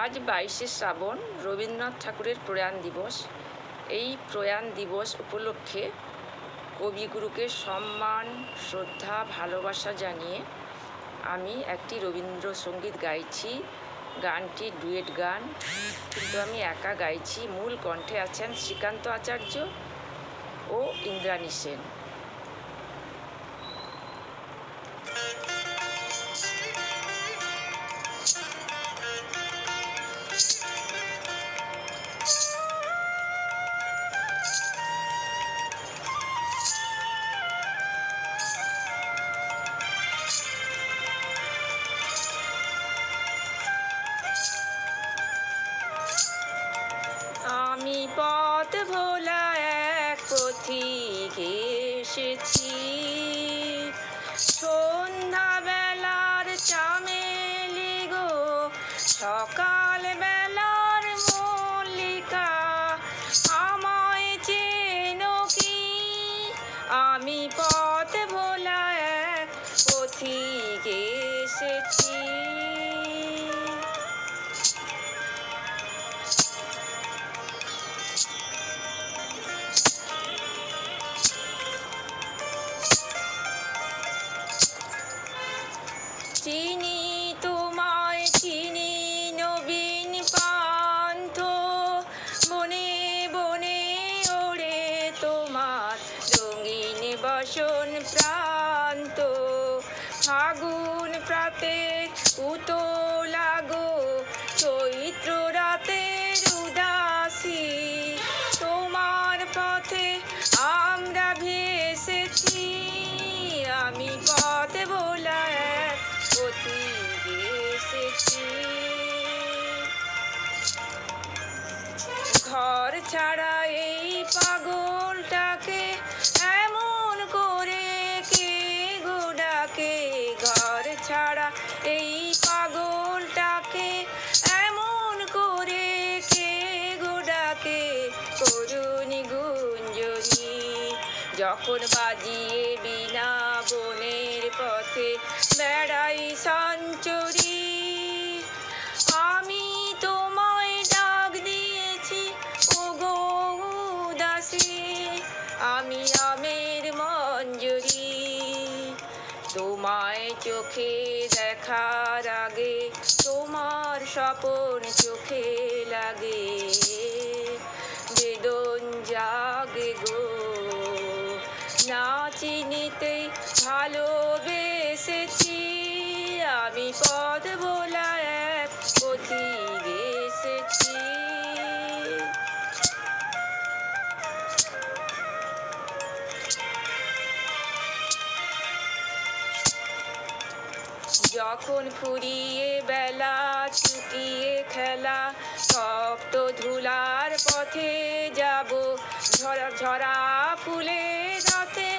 আজ 22শে শ্রাবণ, রবীন্দ্রনাথ ঠাকুরের প্রয়াণ দিবস। এই প্রয়াণ দিবস উপলক্ষে কবিগুরুকে সম্মান, শ্রদ্ধা, ভালোবাসা জানিয়ে আমি একটি রবীন্দ্রসঙ্গীত গাইছি। গানটি ডুয়েট গান, কিন্তু আমি একা গাইছি। মূল কণ্ঠে আছেন শ্রীকান্ত আচার্য ও ইন্দ্রাণী সেন। আমি পথ ভোলা এক পথিক এসেছি, সন্ধ্যাবেলার চামেলি গো, সকাল বেলার মল্লিকা, আমায় চেনো কি? আমি পথ ভোলা এক পথিক এসেছি। চিনি তোমায় চিনি নবীন পান্থ, বনে বনে ওড়ে তোমার রঙিন বসন প্রান্ত। ফাগুন প্রাতের উতলা গো, চৈত্র রাতের উদাসী, তোমার পথে আমরা ভেসেছি। আমি পথে ভোলা এক পথিক এসেছি। ঘর ছাড়া এই পাগলটাকে এমন করে কে গো ডাকে? ঘর ছাড়া এই পাগলটাকে এমন করে কে গো ডাকে? করুণী গুঞ্জরি যখন বাজিয়ে বিনা বনের পথে বেড়াই সঞ্চরি। আমি তোমায় ডাক দিয়েছি ও গো উদাসী, আমি আমের মঞ্জরি। তোমায় চোখে দেখার আগে তোমার স্বপন চোখে লাগে, বেদন জাগে গো, না চিনিতেই ভালোবেসেছি। আমি পথ ভোলা এক পথিক এসেছি। যখন ফুরিয়ে বেলা চুকিয়ে খেলা, তপ্ত ধুলার পথে যাব ঝরা ঝরা ফুলের রাতে,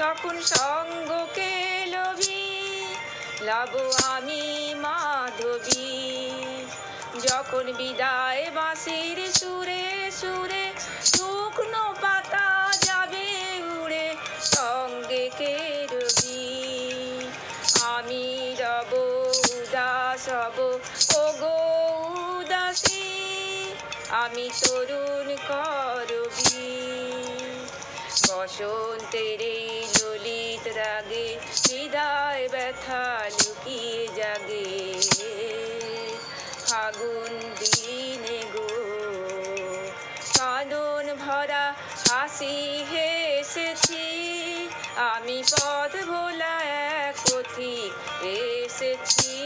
তখন সঙ্গকে লোভী লাভ আমি মাধবী। যখন বিদায় বাঁশির সুরে সুরে শুকনো পাতা যাবে উড়ে, সঙ্গে কে রবি? আমি রব উদাস হব ও গো উদাসী, আমি তরুণ করবি। বসন্তের এই ললিত রাগে হৃদয় ব্যথা লুকিয়ে জাগে, ফাগুন দিনে গো কাঁদন ভরা হাসি হেসেছি। আমি পথ ভোলা এক পথিক এসেছি।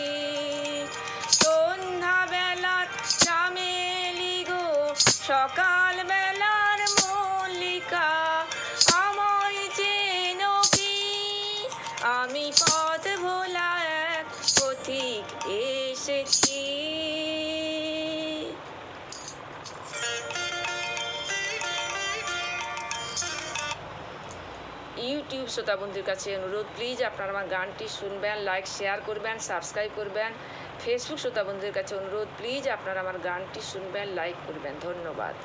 সন্ধ্যা বেলার চামেলি গো, সকাল বেলার মল্লিকা, আমায় চেনো কি? আমি পথ ভোলা এক পথিক এসেছি। ইউটিউব শ্রোতা বন্ধুর কাছে অনুরোধ, প্লিজ আপনারা আমার গানটি শুনবেন, লাইক শেয়ার করবেন, সাবস্ক্রাইব করবেন। ফেসবুক শ্রোতা বন্ধুদের কাছে অনুরোধ, প্লিজ আপনারা আমার গানটি শুনবেন, লাইক করবেন। ধন্যবাদ।